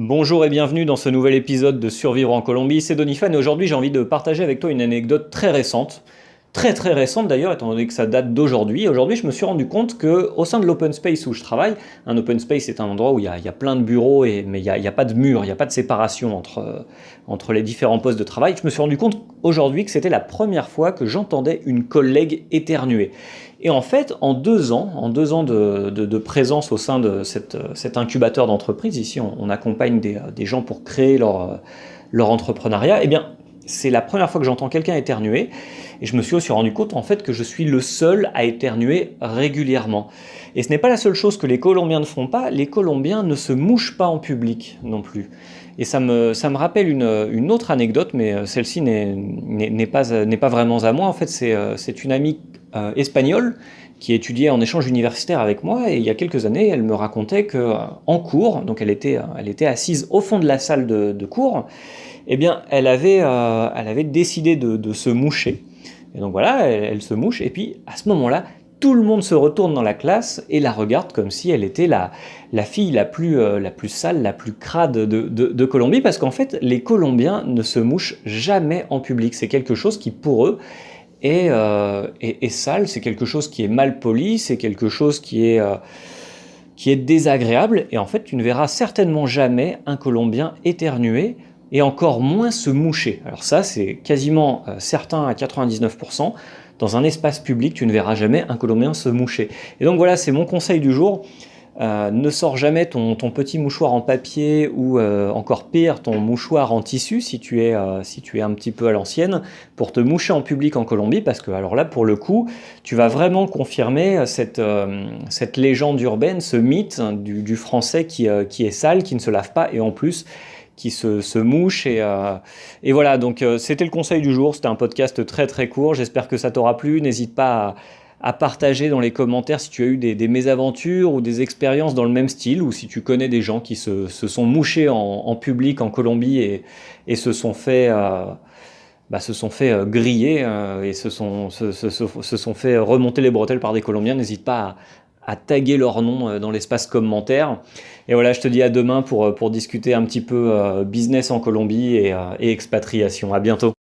Bonjour et bienvenue dans ce nouvel épisode de Survivre en Colombie, c'est Donifan et aujourd'hui j'ai envie de partager avec toi une anecdote très récente, très récente d'ailleurs étant donné que ça date d'aujourd'hui. Aujourd'hui je me suis rendu compte que au sein de l'open space où je travaille, un open space c'est un endroit où il y a plein de bureaux, mais il y a pas de mur, il n'y a pas de séparation entre les différents postes de travail. Je me suis rendu compte aujourd'hui que c'était la première fois que j'entendais une collègue éternuer. Et en fait, en 2 ans de présence au sein de cet incubateur d'entreprise, ici on accompagne des gens pour créer leur entrepreneuriat, eh bien c'est la première fois que j'entends quelqu'un éternuer, et je me suis aussi rendu compte en fait que je suis le seul à éternuer régulièrement. Et ce n'est pas la seule chose que les Colombiens ne font pas, les Colombiens ne se mouchent pas en public non plus. Et ça me rappelle une autre anecdote, mais celle-ci n'est pas vraiment à moi. En fait, c'est une amie espagnole qui étudiait en échange universitaire avec moi, et il y a quelques années, elle me racontait que en cours, donc elle était assise au fond de la salle de cours, eh bien, elle avait décidé de se moucher. Et donc voilà, elle se mouche, et puis à ce moment-là, tout le monde se retourne dans la classe et la regarde comme si elle était la fille la plus sale, la plus crade de Colombie, parce qu'en fait, les Colombiens ne se mouchent jamais en public. C'est quelque chose qui, pour eux, est sale, c'est quelque chose qui est mal poli, c'est quelque chose qui est désagréable, et en fait, tu ne verras certainement jamais un Colombien éternuer, et encore moins se moucher. Alors ça, c'est quasiment certain à 99%. Dans un espace public, tu ne verras jamais un Colombien se moucher. Et donc voilà, c'est mon conseil du jour. Ne sors jamais ton petit mouchoir en papier ou encore pire, ton mouchoir en tissu si tu es un petit peu à l'ancienne, pour te moucher en public en Colombie, parce que alors là, pour le coup, tu vas vraiment confirmer cette légende urbaine, ce mythe du français qui est sale, qui ne se lave pas et en plus qui se mouche. Et voilà, donc c'était le conseil du jour. C'était un podcast très court. J'espère que ça t'aura plu. N'hésite pas à partager dans les commentaires si tu as eu des mésaventures ou des expériences dans le même style, ou si tu connais des gens qui se sont mouchés en public en Colombie et se sont fait griller et se sont fait remonter les bretelles par des Colombiens. N'hésite pas à taguer leur nom dans l'espace commentaire. Et voilà, je te dis à demain pour discuter un petit peu business en Colombie et expatriation. À bientôt.